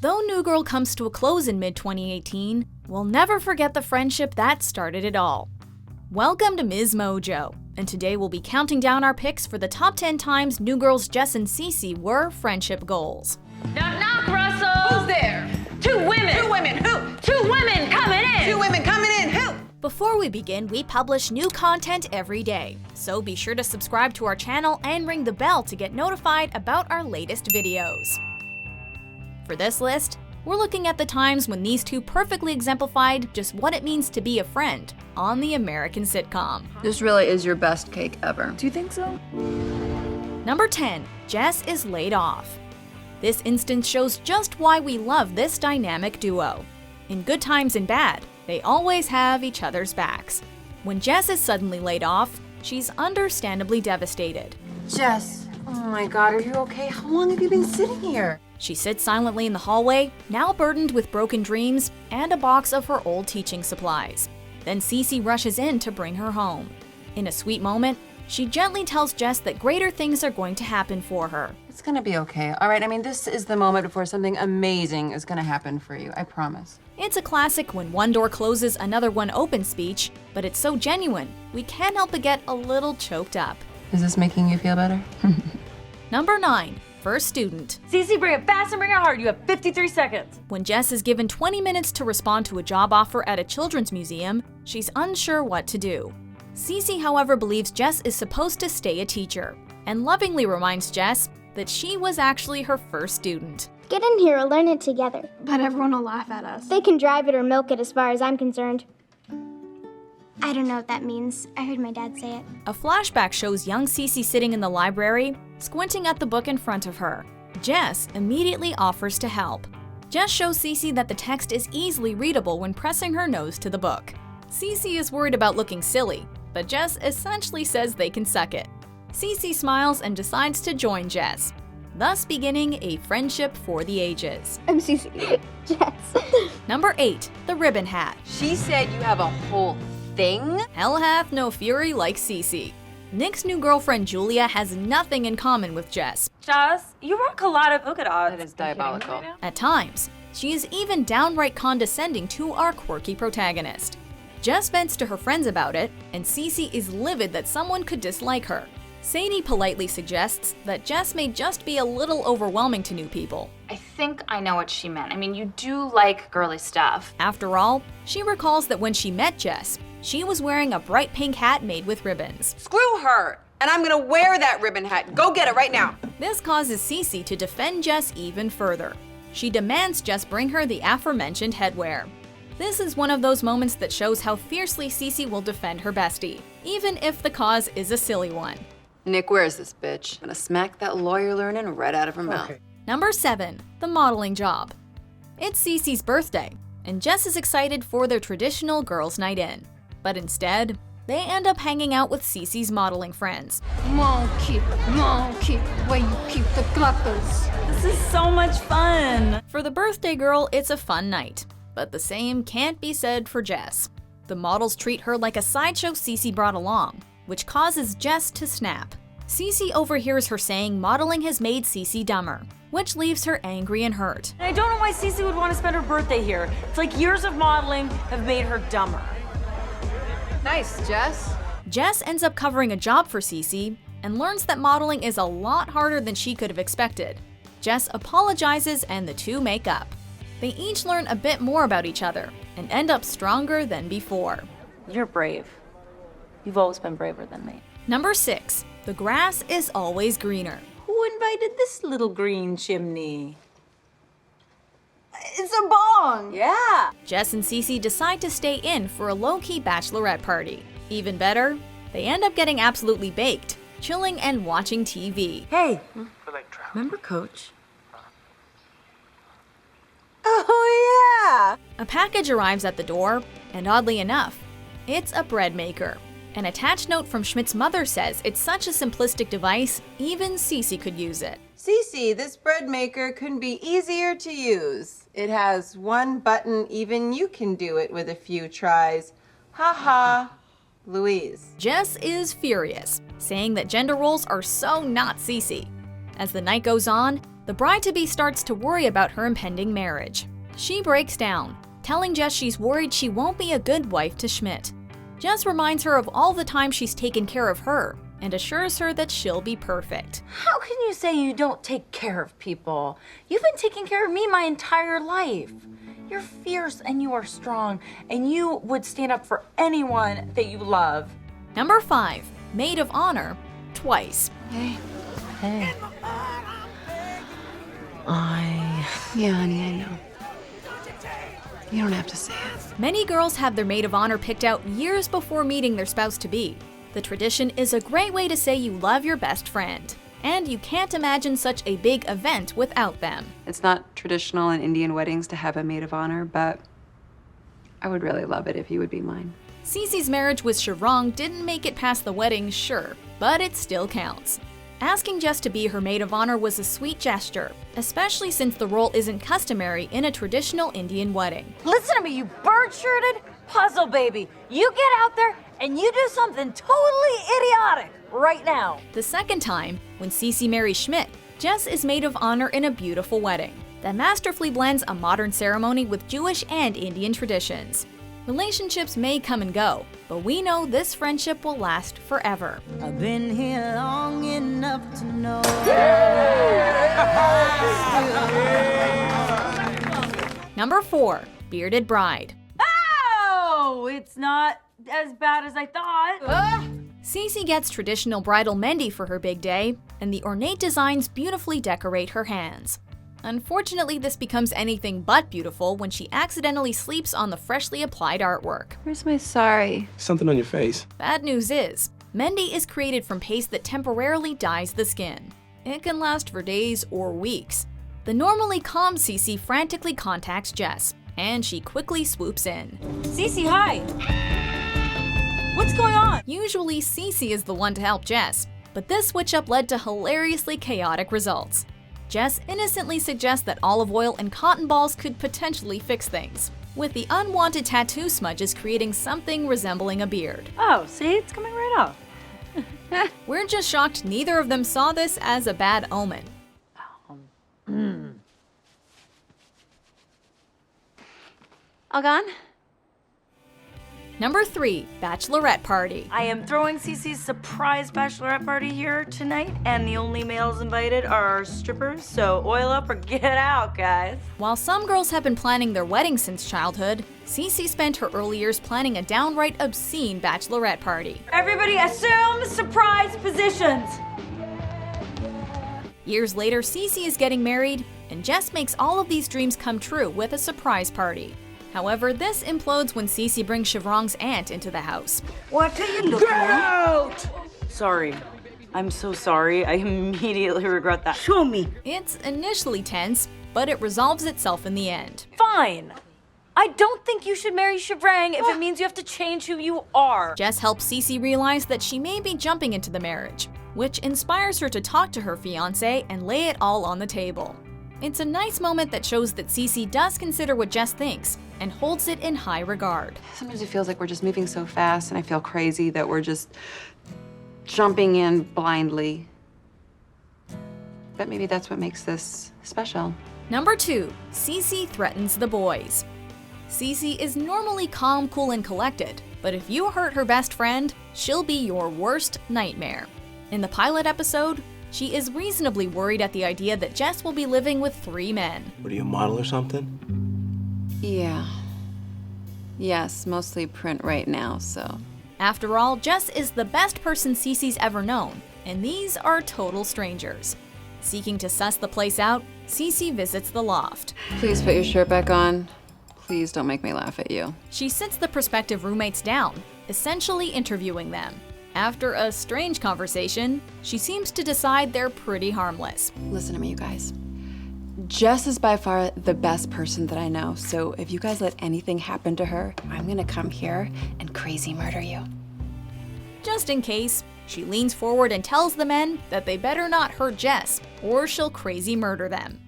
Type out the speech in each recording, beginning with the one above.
Though New Girl comes to a close in mid-2018, we'll never forget the friendship that started it all. Welcome to MsMojo, and today we'll be counting down our picks for the top 10 times New Girl's Jess and Cece were friendship goals. Knock, knock, Russell! Who's there? Two women! Two women, who? Two women coming in! Two women coming in, who? Before we begin, we publish new content every day, so be sure to subscribe to our channel and ring the bell to get notified about our latest videos. For this list, we're looking at the times when these two perfectly exemplified just what it means to be a friend on the American sitcom. This really is your best cake ever. Do you think so? Number 10, Jess is laid off. This instance shows just why we love this dynamic duo. In good times and bad, they always have each other's backs. When Jess is suddenly laid off, she's understandably devastated. Jess, oh my God, are you okay? How long have you been sitting here? She sits silently in the hallway, now burdened with broken dreams and a box of her old teaching supplies. Then Cece rushes in to bring her home. In a sweet moment, she gently tells Jess that greater things are going to happen for her. It's gonna be okay, all right? I mean, this is the moment before something amazing is gonna happen for you, I promise. It's a classic when one door closes, another one opens speech, but it's so genuine, we can't help but get a little choked up. Is this making you feel better? Number 9, first student. Cece, bring it fast and bring it hard. You have 53 seconds. When Jess is given 20 minutes to respond to a job offer at a children's museum, she's unsure what to do. Cece, however, believes Jess is supposed to stay a teacher, and lovingly reminds Jess that she was actually her first student. Get in here, we'll learn it together. But everyone will laugh at us. They can drive it or milk it as far as I'm concerned. I don't know what that means. I heard my dad say it. A flashback shows young Cece sitting in the library, squinting at the book in front of her. Jess immediately offers to help. Jess shows Cece that the text is easily readable when pressing her nose to the book. Cece is worried about looking silly, but Jess essentially says they can suck it. Cece smiles and decides to join Jess, thus beginning a friendship for the ages. I'm Cece. Jess. Number 8, the ribbon hat. She said you have a whole thing? Hell hath no fury like Cece. Nick's new girlfriend Julia has nothing in common with Jess. Jess, you rock a lot of polka dots. That is diabolical. At times, she is even downright condescending to our quirky protagonist. Jess vents to her friends about it, and Cece is livid that someone could dislike her. Sadie politely suggests that Jess may just be a little overwhelming to new people. I think I know what she meant. I mean, you do like girly stuff. After all, she recalls that when she met Jess, she was wearing a bright pink hat made with ribbons. Screw her! And I'm gonna wear that ribbon hat. Go get it right now. This causes Cece to defend Jess even further. She demands Jess bring her the aforementioned headwear. This is one of those moments that shows how fiercely Cece will defend her bestie, even if the cause is a silly one. Nick, where's this bitch? I'm gonna smack that lawyer learning right out of her mouth. Number 7, the modeling job. It's Cece's birthday, and Jess is excited for their traditional girls' night in. But instead, they end up hanging out with Cece's modeling friends. Monkey, where you keep the clappers. This is so much fun. For the birthday girl, it's a fun night, but the same can't be said for Jess. The models treat her like a sideshow Cece brought along, which causes Jess to snap. Cece overhears her saying modeling has made Cece dumber, which leaves her angry and hurt. And I don't know why Cece would want to spend her birthday here. It's like years of modeling have made her dumber. Nice, Jess. Jess ends up covering a job for Cece and learns that modeling is a lot harder than she could have expected. Jess apologizes and the two make up. They each learn a bit more about each other and end up stronger than before. You're brave. You've always been braver than me. Number 6, the grass is always greener. Who invited this little green chimney? It's a bong! Yeah. Jess and Cece decide to stay in for a low-key bachelorette party. Even better, they end up getting absolutely baked, chilling and watching TV. Hey, remember Coach? Oh yeah! A package arrives at the door, and oddly enough, it's a bread maker. An attached note from Schmidt's mother says it's such a simplistic device, even Cece could use it. Cece, this bread maker couldn't be easier to use. It has one button, even you can do it with a few tries. Ha ha, Louise. Jess is furious, saying that gender roles are so not Cece. As the night goes on, The bride-to-be starts to worry about her impending marriage. She breaks down, telling Jess she's worried she won't be a good wife to Schmidt. Jess reminds her of all the time she's taken care of her and assures her that she'll be perfect. How can you say you don't take care of people? You've been taking care of me my entire life. You're fierce and you are strong, and you would stand up for anyone that you love. Number 5, Maid of Honor, twice. Hey. Hey. Yeah, honey, I know. You don't have to say it. Many girls have their maid of honor picked out years before meeting their spouse-to-be. The tradition is a great way to say you love your best friend, and you can't imagine such a big event without them. It's not traditional in Indian weddings to have a maid of honor, but I would really love it if you would be mine. Cece's marriage with Shivrang didn't make it past the wedding, sure, but it still counts. Asking Jess to be her maid of honor was a sweet gesture, especially since the role isn't customary in a traditional Indian wedding. Listen to me, you bird-shirted puzzle baby. You get out there and you do something totally idiotic right now. The second time, when Cece marries Schmidt, Jess is maid of honor in a beautiful wedding that masterfully blends a modern ceremony with Jewish and Indian traditions. Relationships may come and go, but we know this friendship will last forever. I've been here long enough to know. Number 4, Bearded Bride. Oh, it's not as bad as I thought. Cece gets traditional bridal mehndi for her big day, and the ornate designs beautifully decorate her hands. Unfortunately, this becomes anything but beautiful when she accidentally sleeps on the freshly applied artwork. Where's my sari? Something on your face. Bad news is, mehndi is created from paste that temporarily dyes the skin. It can last for days or weeks. The normally calm Cece frantically contacts Jess, and she quickly swoops in. Cece, hi. What's going on? Usually, Cece is the one to help Jess, but this switch-up led to hilariously chaotic results. Jess innocently suggests that olive oil and cotton balls could potentially fix things, with the unwanted tattoo smudges creating something resembling a beard. Oh, see, it's coming right off. We're just shocked neither of them saw this as a bad omen. All gone? Number 3, Bachelorette Party. I am throwing Cece's surprise bachelorette party here tonight, and the only males invited are strippers, so oil up or get out, guys. While some girls have been planning their weddings since childhood, Cece spent her early years planning a downright obscene bachelorette party. Everybody assume surprise positions. Years later, Cece is getting married, and Jess makes all of these dreams come true with a surprise party. However, this implodes when Cece brings Shivrang's aunt into the house. What are you looking at? Sorry. I'm so sorry. I immediately regret that. Show me. It's initially tense, but it resolves itself in the end. Fine. I don't think you should marry Shivrang if it means you have to change who you are. Jess helps Cece realize that she may be jumping into the marriage, which inspires her to talk to her fiancé and lay it all on the table. It's a nice moment that shows that Cece does consider what Jess thinks and holds it in high regard. Sometimes it feels like we're just moving so fast, and I feel crazy that we're just jumping in blindly. But maybe that's what makes this special. Number 2, Cece threatens the boys. Cece is normally calm, cool, and collected, but if you hurt her best friend, she'll be your worst nightmare. In the pilot episode, she is reasonably worried at the idea that Jess will be living with 3 men. What, are you a model or something? Yeah. Yes, mostly print right now, so. After all, Jess is the best person Cece's ever known, and these are total strangers. Seeking to suss the place out, Cece visits the loft. Please put your shirt back on. Please don't make me laugh at you. She sits the prospective roommates down, essentially interviewing them. After a strange conversation, she seems to decide they're pretty harmless. Listen to me, you guys. Jess is by far the best person that I know, so if you guys let anything happen to her, I'm gonna come here and crazy murder you. Just in case, she leans forward and tells the men that they better not hurt Jess, or she'll crazy murder them.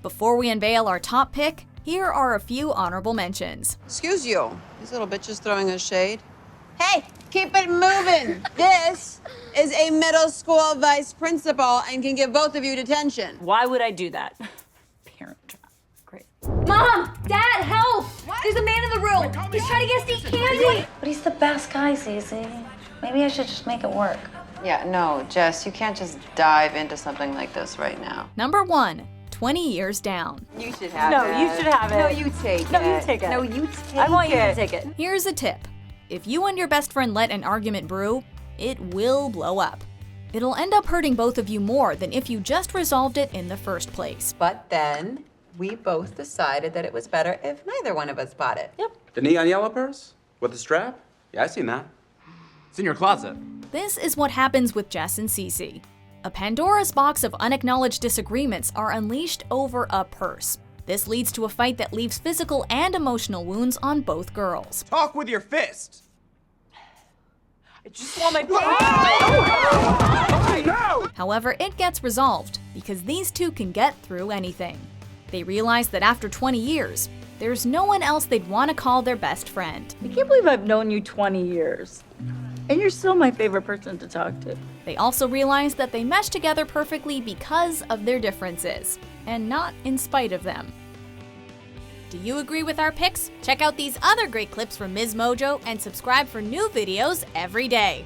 Before we unveil our top pick, here are a few honorable mentions. Excuse you. These little bitches throwing us shade. Hey, keep it moving. This is a middle school vice principal and can give both of you detention. Why would I do that? Parent trap. Great. Mom! Dad, help! There's a man in the room! He's trying to get us to eat candy! But he's the best guy, Cece. Maybe I should just make it work. Yeah, no, Jess, you can't just dive into something like this right now. Number 1, 20 years down. You should have it. No, you should have it. No, you take it. No, you take it. No, you take it. I want you to take it. Here's a tip. If you and your best friend let an argument brew, it will blow up. It'll end up hurting both of you more than if you just resolved it in the first place. But then we both decided that it was better if neither one of us bought it. Yep. The neon yellow purse? With the strap? Yeah, I seen that. It's in your closet. This is what happens with Jess and Cece. A Pandora's box of unacknowledged disagreements are unleashed over a purse. This leads to a fight that leaves physical and emotional wounds on both girls. Talk with your fist. I just want my No! However, it gets resolved because these two can get through anything. They realize that after 20 years, there's no one else they'd want to call their best friend. I can't believe I've known you 20 years. And you're still my favorite person to talk to. They also realize that they mesh together perfectly because of their differences, and not in spite of them. Do you agree with our picks? Check out these other great clips from MsMojo and subscribe for new videos every day.